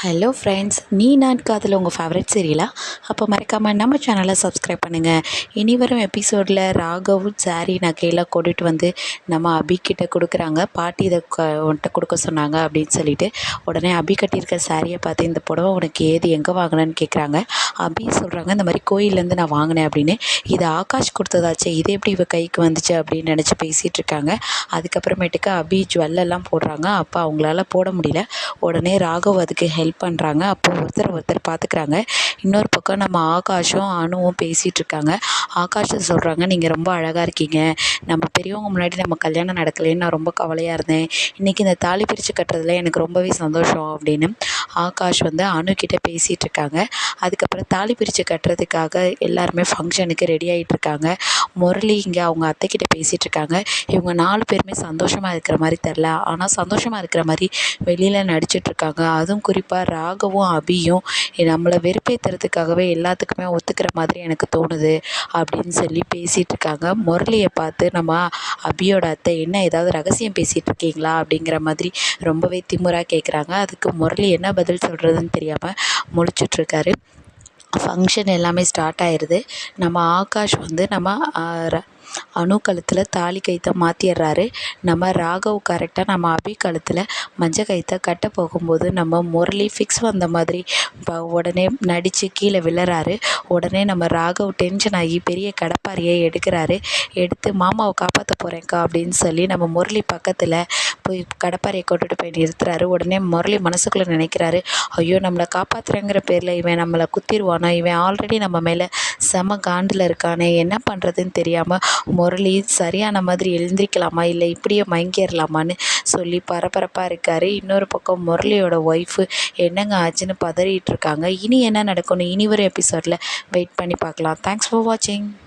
Hello friends, நீ நான் காதல் உங்கள் ஃபேவரட் சீரியலா? அப்போ மறக்காமல் நம்ம சேனலை சப்ஸ்கிரைப் பண்ணுங்கள். இனி வரும் எபிசோடில் ராகவும் சாரி நகையெல்லாம் கொண்டுட்டு வந்து நம்ம அபிக்கிட்ட கொடுக்குறாங்க. பாட்டி இதை உன்கிட்ட கொடுக்க சொன்னாங்க அப்படின்னு சொல்லிட்டு உடனே அபி கட்டியிருக்க சாரியை பார்த்து இந்த புடவை உனக்கு ஏது எங்கே வாங்கினேன்னு கேட்குறாங்க. அபி சொல்கிறாங்க, இந்த மாதிரி கோயிலேருந்து நான் வாங்கினேன் அப்படின்னு. இது ஆகாஷ் கொடுத்ததாச்சே, இது எப்படி இவ கைக்கு வந்துச்சு அப்படின்னு நினச்சி பேசிகிட்டு இருக்காங்க. அதுக்கப்புறமேட்டுக்கு அபி ஜுவல்லெல்லாம் போடுறாங்க. அப்போ அவங்களால போட முடியல. உடனே ராகவ் அதுக்கு ஹெல்ப் பண்ணுறாங்க. அப்போ ஒருத்தர் பார்த்துக்கிறாங்க. இன்னொரு பக்கம் நம்ம ஆகாஷும் அணுவும் பேசிகிட்டு இருக்காங்க. ஆகாஷ் சொல்கிறாங்க, நீங்கள் ரொம்ப அழகாக இருக்கீங்க, நம்ம பெரியவங்க முன்னாடி நம்ம கல்யாணம் நடக்கலைன்னு நான் ரொம்ப கவலையாக இருந்தேன், இன்றைக்கி இந்த தாலி பிரித்து கட்டுறதுல எனக்கு ரொம்பவே சந்தோஷம் அப்படின்னு ஆகாஷ் அணுக்கிட்ட பேசிகிட்டு இருக்காங்க. அதுக்கப்புறம் தாலி பிரித்து கட்டுறதுக்காக எல்லாருமே ஃபங்க்ஷனுக்கு ரெடி ஆகிட்டு இருக்காங்க. முரளி இங்கே அவங்க அத்தைக்கிட்ட பேசிகிட்டு இருக்காங்க. இவங்க 4 பேருமே சந்தோஷமாக இருக்கிற மாதிரி தெரில, ஆனால் சந்தோஷமாக இருக்கிற மாதிரி வெளியில் நடிச்சிட்ருக்காங்க. அதுவும் குறிப்பாக ராகவும் அபியும் நம்மளை வெறுப்பேற்றுறதுக்காகவே எல்லாத்துக்குமே ஒத்துக்கிற மாதிரி எனக்கு தோணுது அப்படின்னு சொல்லி பேசிகிட்டு இருக்காங்க. முரளியை பார்த்து நம்ம அபியோட அத்தை, என்ன ஏதாவது ரகசியம் பேசிகிட்டு இருக்கீங்களா அப்படிங்கிற மாதிரி ரொம்பவே திமிராக கேட்குறாங்க. அதுக்கு முரளி என்ன பதில் சொல்கிறதுன்னு தெரியாமல் முழிச்சிட்ருக்காரு. ஃபங்க்ஷன் எல்லாமே ஸ்டார்ட் ஆயிடுது. நம்ம ஆகாஷ் நம்ம அணு கழுத்தில் தாலி கயிற்றை மாற்றிடுறாரு. நம்ம ராகவ் கரெக்டாக நம்ம அபி கழுத்தில் மஞ்சள் கயிற்றை கட்ட போகும்போது நம்ம முரளி ஃபிக்ஸ் வந்த மாதிரி உடனே நடித்து கீழே விழுறாரு. உடனே நம்ம ராகவ் டென்ஷன் ஆகி பெரிய கடப்பாரியை எடுக்கிறாரு. எடுத்து மாமாவை காப்பாற்ற போகிறேங்க்கா அப்படின்னு சொல்லி நம்ம முரளி பக்கத்தில் போய் கடப்பாரியை கொண்டுட்டு போய் நிறுத்துறாரு. உடனே முரளி மனசுக்குள்ளே நினைக்கிறாரு, ஐயோ நம்மளை காப்பாற்றுறேங்கிற பேரில் இவன் நம்மளை குத்திடுவானோ, இவன் ஆல்ரெடி நம்ம மேலே செம காண்டில் இருக்கானே, என்ன பண்ணுறதுன்னு தெரியாமல் முரளி சரியான மாதிரி எழுந்திரிக்கலாமா இல்லை இப்படியே மயங்கிடலாமான்னு சொல்லி பரபரப்பாக இருக்கார். இன்னொரு பக்கம் முரளியோட ஒய்ஃபு என்னங்க ஆச்சுன்னு பதறிட்டு இருக்காங்க. இனி என்ன நடக்கும்னு இனி ஒரு எபிசோடில் வெயிட் பண்ணி பார்க்கலாம். தேங்க்ஸ் ஃபார் வாட்சிங்.